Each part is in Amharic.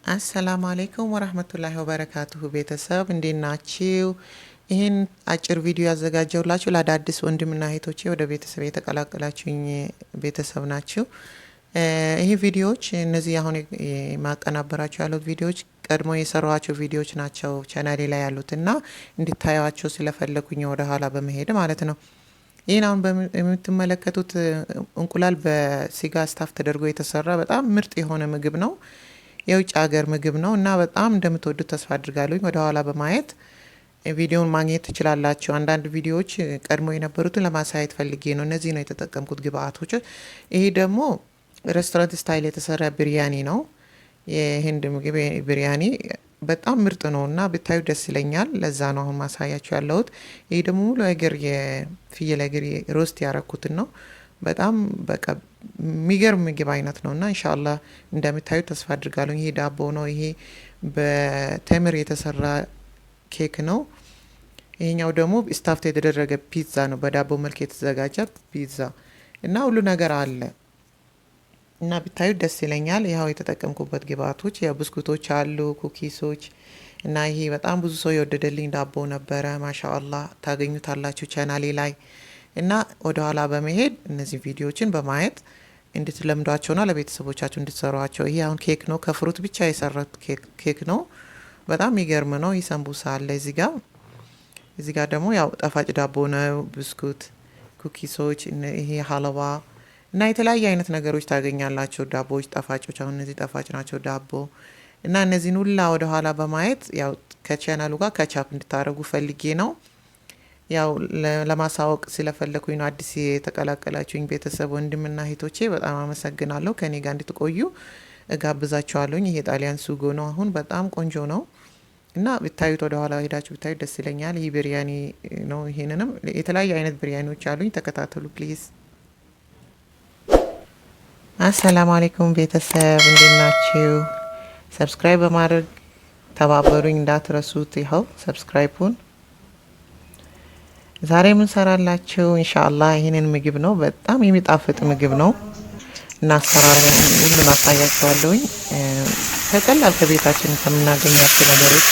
አሰላሙ አለይኩም ወራህመቱላሂ ወበረካቱሁ ቤተሰብ እንዴት ናችሁ? ይህን አጭር ቪዲዮ ያዘጋጀውላችሁ ለአዳዲስ ወንድምና እህቶቼ ወደ ቤተሰብ የተቀላቀላችሁኝ ቤተሰብ ናችሁ። ይህ ቪዲዮዎች እነዚህ አሁን የማቀናበራቸው ያሉት ቪዲዮዎች ቀድሞ የሰራኋቸው ቪዲዮዎች ናቸው ቻናሌ ላይ ያሉትና እንድታዩዋቸው ስለፈለኩኝ ወደ ኋላ በመሄድ ማለት ነው። ይህን አሁን የምትመለከቱት እንቁላል በስጋ ስታፍ ተደርጎ የተሰራ በጣም ምርጥ የሆነ ምግብ ነው። የውጭ ሀገር ምግብ ነው እና በጣም እንደምትወዱት ተስፋ አድርጋለሁ። ወደ ኋላ በማየት ቪዲዮውን ማግኘት ትችላላችሁ። አንዳንድ ቪዲዮዎች ቀድሞ የነበሩትን ለማሳየት ፈልጌ ነው። እነዚህ ነው የተጠቀምኩት ግብአቶች። ይሄ ደግሞ ሬስቶራንት ስታይል የተሰራ ብሪያኒ ነው። የህንድ ምግብ ብሪያኒ በጣም ምርጥ ነው እና ብታዩ ደስ ይለኛል። ለዛ ነው አሁን ማሳያችሁ ያለሁት። ይሄ ደግሞ ሙሉ እግር የፍየል እግር ሮስት ያረኩትን ነው። በጣም በቃ የሚገርም ምግብ አይነት ነው እና ኢንሻአላህ እንደምታዩ ተስፋ አድርጋለሁ። ይሄ ዳቦ ነው። ይሄ በተምር የተሰራ ኬክ ነው። ይሄኛው ደግሞ ስታፍት የተደረገ ፒዛ ነው። በዳቦ መልክ የተዘጋጀ ፒዛ እና ሁሉ ነገር አለ እና ብታዩ ደስ ይለኛል። ያው የተጠቀምኩበት ግብአቶች ያው ብስኩቶች አሉ፣ ኩኪሶች እና ይሄ በጣም ብዙ ሰው የወደደልኝ ዳቦ ነበረ። ማሻአላህ ታገኙታላችሁ ቻናሌ ላይ እና ወደ ኋላ በመሄድ እነዚህ ቪዲዮዎችን በማየት እንድትለምዷቸውና ለቤተሰቦቻችሁ እንድትሰሯቸው። ይሄ አሁን ኬክ ነው፣ ከፍሩት ብቻ የሰራት ኬክ ነው። በጣም የሚገርም ነው። ይህ ሰንቡሳ አለ እዚህ ጋር ደግሞ ያው ጣፋጭ ዳቦ ነው፣ ብስኩት፣ ኩኪሶች፣ ይሄ ሀለዋ እና የተለያየ አይነት ነገሮች ታገኛላችሁ። ዳቦዎች ጣፋጮች፣ አሁን እነዚህ ጣፋጭ ናቸው ዳቦ እና እነዚህን ሁላ ወደ ኋላ በማየት ያው ከቻናሉ ጋር ከቻፕ እንድታደርጉ ፈልጌ ነው። ያው ለማሳወቅ ስለፈለኩኝ ነው። አዲስ የተቀላቀላችሁኝ ቤተሰብ ወንድምና እህቶቼ በጣም አመሰግናለሁ። ከኔ ጋር እንድትቆዩ እጋብዛችኋለሁ። ይሄ ጣሊያን ሱጎ ነው። አሁን በጣም ቆንጆ ነው እና ብታዩት ወደ ኋላ ሄዳችሁ ብታዩት ደስ ይለኛል። ይህ ብሪያኒ ነው። ይሄንንም የተለያዩ አይነት ብሪያኒዎች አሉኝ። ተከታተሉ ፕሊዝ። አሰላሙ አለይኩም ቤተሰብ እንዴት ናችሁ? ሰብስክራይብ በማድረግ ተባበሩኝ እንዳትረሱት። ይኸው ሰብስክራይቡን ዛሬ ምን ሰራላችሁ? ኢንሻአላህ ይሄንን ምግብ ነው። በጣም የሚጣፍጥ ምግብ ነው እና አሰራሩን ሁሉን አሳያችኋለሁኝ። ከቀላል ከቤታችን ከምናገኛቸው ነገሮች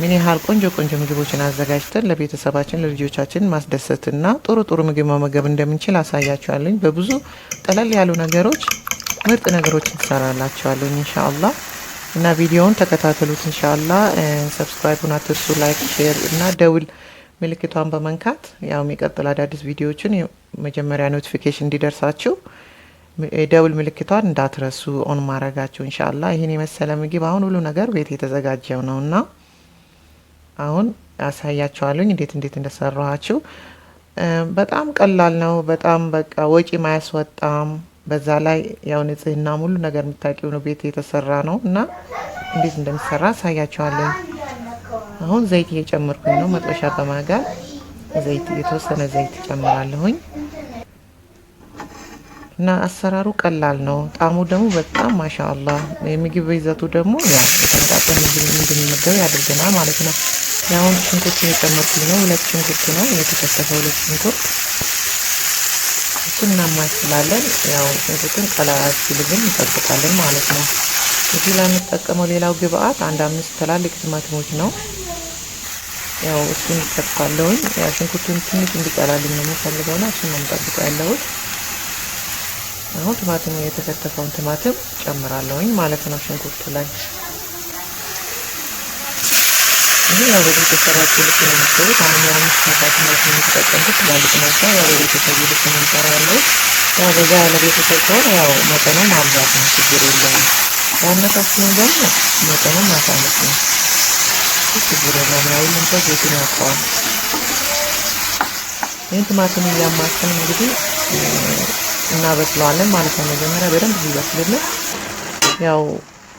ምን ያህል ቆንጆ ምግቦችን አዘጋጅተን ለቤተሰባችን ለልጆቻችን ማስደሰትና ጥሩ ምግብ መመገብ እንደምንችል አሳያችኋለሁኝ። በብዙ ቀለል ያሉ ነገሮች ምርጥ ነገሮችን ትሰራላችኋለሁኝ ኢንሻአላህ እና ቪዲዮውን ተከታተሉት ኢንሻአላህ። ሰብስክራይቡን አትርሱ፣ ላይክ፣ ሼር እና ደውል ምልክቷን በመንካት ያው የሚቀጥል አዳዲስ ቪዲዮዎችን መጀመሪያ ኖቲፊኬሽን እንዲደርሳችሁ ደውል ምልክቷን እንዳትረሱ ኦን ማድረጋችሁ ኢንሻአላህ። ይሄን የመሰለ ምግብ አሁን ሁሉ ነገር ቤት የተዘጋጀው ነውና አሁን አሳያችኋለሁ እንዴት እንደሰራኋችሁ። በጣም ቀላል ነው። በጣም በቃ ወጪ ማያስወጣም። በዛ ላይ ያው ንጽህና ሙሉ ነገር የምታውቂው ነው። ቤት የተሰራ ነው እና እንዴት እንደሚሰራ አሳያችኋለሁ። አሁን ዘይት እየጨመርኩኝ ነው። መጥበሻ በማጋል የተወሰነ ዘይት ጨምራለሁኝ እና አሰራሩ ቀላል ነው። ጣዕሙ ደግሞ በጣም ማሻአላህ። የምግብ ይዘቱ ደግሞ ያው ተመጣጣኝ ምግብ እንድንመገብ ያደርገናል ማለት ነው። ያው ሽንኩርት እየጨመርኩኝ ነው። 2 ሽንኩርት ነው የተከተፈ 2 ሽንኩርት። እሱን እናማስላለን። ያው ሽንኩርቱን ቀላ ሲልልን እንጠብቃለን ማለት ነው። እዚህ ላይ የምጠቀመው ሌላው ግብአት 5 ትላልቅ ቲማቲሞች ነው። ያው እሱን እከትፋለሁኝ። ያው ሽንኩርቱን ትንሽ እንዲቀላልኝ ነው የምፈልገውና እሱን ነው የምጠብቀው ያለሁት። አሁን ቲማቲሙ የተከተፈውን ቲማቲም ጨምራለሁኝ ማለት ነው ሽንኩርቱ ላይ። ይሄ ያው በቤት የተሰራችው ልክ ነው የምትሰሩት። አሁን ያው ቲማቲም ነው የምትጠቀሙት ትላልቅ ነው። ያው ቤተሰብ ልክ ነው የምሰራው። ያው በዛ ያለ ቤተሰብ ከሆነ ያው መጠኑ ማብዛት ነው፣ ችግር የለውም። ያነሳችሁን ደግሞ መጠኑን ማሳነስ ነው፣ ችግር የለውም። ያው ሁሉም ሰው ቤቱን ያውቀዋል። ይህን ቲማቲም እያማሰን እንግዲህ እናበስለዋለን ማለት ነው። መጀመሪያ በደንብ ይበስልልን። ያው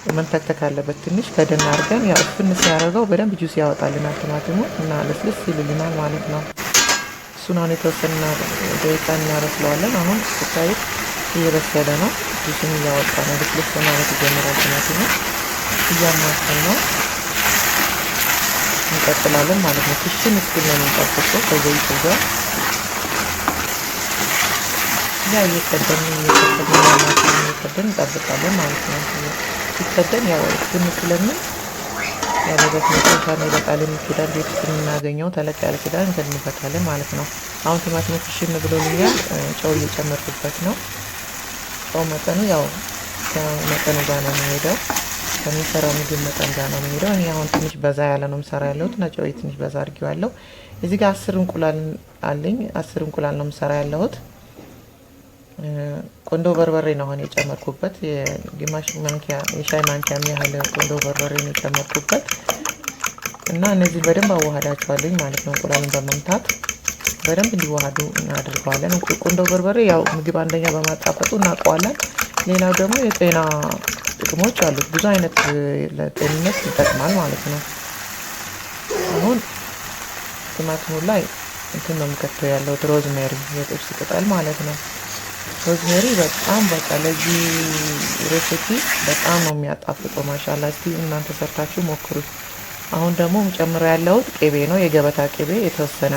መንተክተክ አለበት ትንሽ ከደን አድርገን ያው እፍን ሲያደርገው በደንብ ጁስ ያወጣልናል ቲማቲሙ እና ለስለስ ይልልናል ማለት ነው። እሱን አሁን የተወሰነ ደቂቃ እናበስለዋለን። አሁን ስታዩት እየበሰለ ነው። ጁስን እያወጣ ነው። ለስለስ ማለት ይጀምራል። ቲማቲሙ እያማሰን ነው እንቀጥላለን ማለት ነው። ክሽን እስኪል ነው የምንጠብቀው ከዘይቱ ጋር ያ እየቀደምን እንጠብቃለን ማለት ነው። ብቻ ከደን ያው ትንሽ ስለምን ያለበት መጥፋት ነው ይበቃል። ክዳን ቤት ውስጥ የምናገኘው ተለቅ ያለ ክዳን እንፈታለን ማለት ነው። አሁን ቲማቲሙ ፍሽን ብሎልኛል። ጨው እየጨመርኩበት ነው። ጨው መጠኑ ያው ከመጠኑ ጋር ነው የሚሄደው፣ ከሚሰራው ምግብ መጠን ጋር ነው የሚሄደው። እኔ አሁን ትንሽ በዛ ያለ ነው የምሰራ ያለሁት እና ጨው ትንሽ በዛ አድርጌዋለሁ። እዚህ ጋር 10 እንቁላል አለኝ። 10 እንቁላል ነው የምሰራ ያለሁት። ቆንዶ በርበሬ ነው አሁን የጨመርኩበት። የግማሽ ማንኪያ የሻይ ማንኪያ የሚያህል ቆንዶ በርበሬ ነው የጨመርኩበት እና እነዚህ በደንብ አዋሃዳቸዋለሁ ማለት ነው። እንቁላልን በመምታት በደንብ እንዲዋሃዱ እናደርገዋለን። ቆንዶ በርበሬ ያው ምግብ አንደኛ በማጣፈጡ እናውቀዋለን። ሌላው ደግሞ የጤና ጥቅሞች አሉት። ብዙ አይነት ለጤንነት ይጠቅማል ማለት ነው። አሁን ቲማቲሙ ላይ እንትን ነው የምከተው ያለው ሮዝሜሪ፣ የጥብስ ቅጠል ማለት ነው። ሮዝሜሪ በጣም በቃ ለዚህ ሬሲፒ በጣም ነው የሚያጣፍጠው። ማሻአላ እስቲ እናንተ ሰርታችሁ ሞክሩት። አሁን ደግሞ የምጨምረው ያለሁት ቅቤ ነው። የገበታ ቅቤ የተወሰነ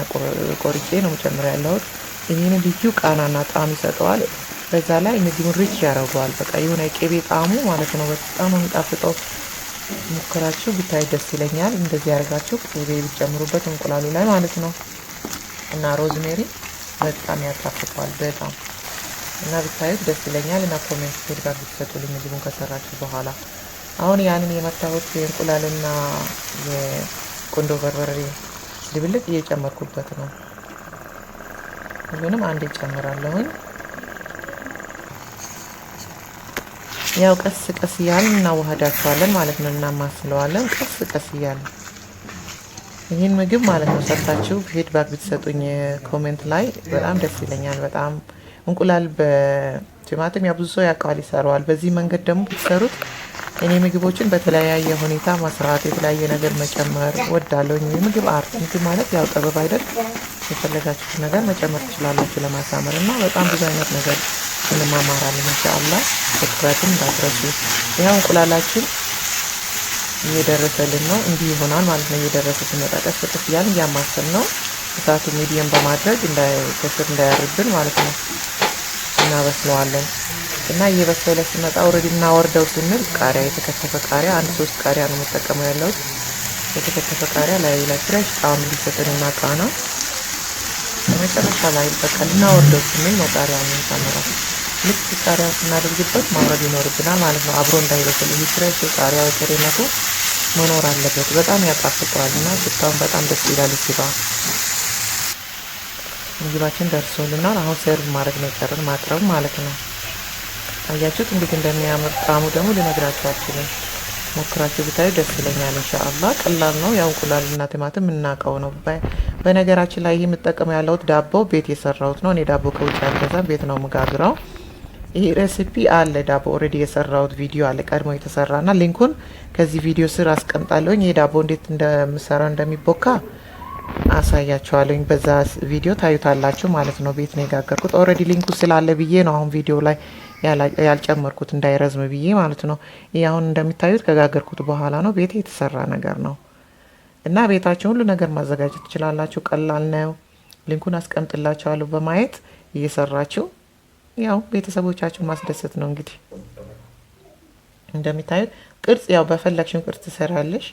ቆርጬ ነው የምጨምረው ያለሁት። ይሄን ልዩ ቃናና ጣዕም ይሰጠዋል። በዛ ላይ ምግቡን ሪች ያደርገዋል። በቃ የሆነ ቅቤ ጣዕሙ ማለት ነው በጣም ነው የሚጣፍጠው። ሞክራችሁ ብታይ ደስ ይለኛል። እንደዚህ ያደርጋችሁ ቅቤ ብትጨምሩበት እንቁላሉ ላይ ማለት ነው። እና ሮዝሜሪ በጣም ያጣፍጠዋል በጣም እና ብታዩት ደስ ይለኛል። እና ኮሜንት ፊድባክ ብትሰጡልኝ ምግቡን ከሰራችሁ በኋላ። አሁን ያንን የመታወት የእንቁላልና የቆንዶ በርበሬ ድብልቅ እየጨመርኩበት ነው። ሁሉንም አንድ እጨምራለሁኝ። ያው ቀስ ቀስ እያልን እናዋህዳቸዋለን ማለት ነው። እናማስለዋለን ቀስ ቀስ እያልን። ይህን ምግብ ማለት ነው ሰርታችሁ ፊድባክ ብትሰጡኝ ኮሜንት ላይ በጣም ደስ ይለኛል። በጣም እንቁላል በቲማቲም ያው ብዙ ሰው ያውቀዋል ይሰራዋል። በዚህ መንገድ ደግሞ ብትሰሩት እኔ ምግቦችን በተለያየ ሁኔታ መስራት የተለያየ ነገር መጨመር ወዳለሁ። የምግብ አርት ምግብ ማለት ያው ጥበብ አይደል? የፈለጋችሁት ነገር መጨመር ትችላላችሁ ለማሳመር እና በጣም ብዙ አይነት ነገር እንማማራለን ኢንሻአላህ። ሰብስክራይብ እንዳትረሱ። ያው እንቁላላችን እየደረሰልን ነው። እንዲህ ይሆናል ማለት ነው። እየደረሰ ሲመጣ ቀስ በቀስ እያልን እያማሰል ነው። እሳቱ ሚዲየም በማድረግ ከስር እንዳያርብን ማለት ነው እናበስለዋለን። እና እየበሰለ ሲመጣ ኦልሬዲ እናወርደው ስንል ቃሪያ፣ የተከተፈ ቃሪያ 1-3 ቃሪያ ነው የምጠቀመው ያለሁት። የተከተፈ ቃሪያ ላይ ፍሬሽ ጣዕም እንዲሰጥንና ቃና መጨረሻ ላይ በቃ እናወርደው ስንል ነው ቃሪያውን የምንጨምረው። ልክ ቃሪያውን ስናደርግበት ማውረድ ይኖርብናል ማለት ነው አብሮ እንዳይበስል። ይህ ፍሬሽ ቃሪያው ጥሬነቱ መኖር አለበት። በጣም ያጣፍጠዋል እና ሽታውን በጣም ደስ ይላል። ሲባ ምግባችን ደርሶልናል። አሁን ሰርቭ ማድረግ ነው የቀረን፣ ማቅረብ ማለት ነው። አያችሁት እንዴት እንደሚያምር። ጣዕሙ ደግሞ ልነግራችሁ አልችልም። ሞክራችሁ ብታዩ ደስ ይለኛል ኢንሻአላህ። ቀላል ነው። ያው እንቁላልና ቲማቲም የምናውቀው ነው። በነገራችን ላይ ይሄ የምጠቀመው ያለሁት ዳቦ ቤት የሰራሁት ነው። እኔ ዳቦ ከውጭ አልገዛም፣ ቤት ነው የምጋግረው። ይሄ ሬሲፒ አለ ዳቦ ኦልሬዲ የሰራሁት ቪዲዮ አለ ቀድሞ የተሰራና ሊንኩን ከዚህ ቪዲዮ ስር አስቀምጣለሁ። ይሄ ዳቦ እንዴት እንደምሰራ እንደሚቦካ አሳያችኋለሁ። በዛ ቪዲዮ ታዩታላችሁ ማለት ነው። ቤት ነው የጋገርኩት። ኦልሬዲ ሊንኩ ስላለ ብዬ ነው አሁን ቪዲዮ ላይ ያልጨመርኩት እንዳይረዝም ብዬ ማለት ነው። ይሄ አሁን እንደሚታዩት ከጋገርኩት በኋላ ነው። ቤቴ የተሰራ ነገር ነው እና ቤታችሁ ሁሉ ነገር ማዘጋጀት ትችላላችሁ። ቀላል ነው። ሊንኩን አስቀምጥላችኋለሁ በማየት እየሰራችሁ ያው ቤተሰቦቻችሁን ማስደሰት ነው። እንግዲህ እንደሚታዩት ቅርጽ ያው በፈለግሽው ቅርጽ ትሰራለሽ።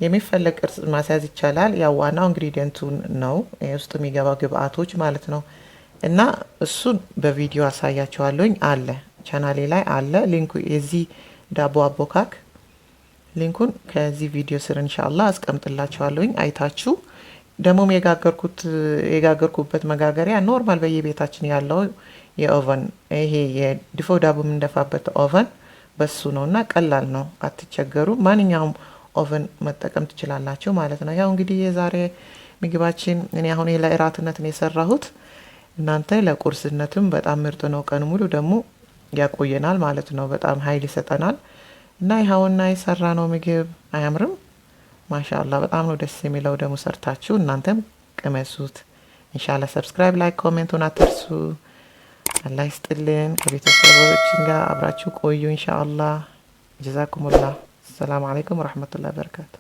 የሚፈለግ ቅርጽ ማስያዝ ይቻላል። ያው ዋናው ኢንግሪዲየንቱ ነው ውስጥ የሚገባው ግብአቶች ማለት ነው። እና እሱን በቪዲዮ አሳያችኋለሁኝ። አለ ቻናሌ ላይ አለ ሊንኩ። የዚህ ዳቦ አቦካክ ሊንኩን ከዚህ ቪዲዮ ስር ኢንሻአላህ አስቀምጥላችኋለሁኝ። አይታችሁ ደግሞ የጋገርኩበት መጋገሪያ ኖርማል በየቤታችን ያለው የኦቨን ይሄ የድፎ ዳቦ የምንደፋበት ኦቨን በሱ ነውና ቀላል ነው። አትቸገሩ። ማንኛውም ኦቨን መጠቀም ትችላላችሁ ማለት ነው። ያው እንግዲህ የዛሬ ምግባችን እኔ አሁን ለእራትነት ነው የሰራሁት። እናንተ ለቁርስነትም በጣም ምርጥ ነው። ቀን ሙሉ ደግሞ ያቆየናል ማለት ነው። በጣም ኃይል ይሰጠናል። እና ይኸውና የሰራ ነው ምግብ አያምርም? ማሻአላህ በጣም ነው ደስ የሚለው። ደግሞ ሰርታችሁ እናንተም ቅመሱት ኢንሻአላህ። ሰብስክራይብ፣ ላይክ፣ ኮሜንቱን አትርሱ። አላህ ይስጥልን። ከቤተሰቦቻችን ጋር አብራችሁ ቆዩ ኢንሻአላህ። ጀዛኩሙላህ። ሰላም አለይኩም ወራህመቱላሂ ወበረካቱ።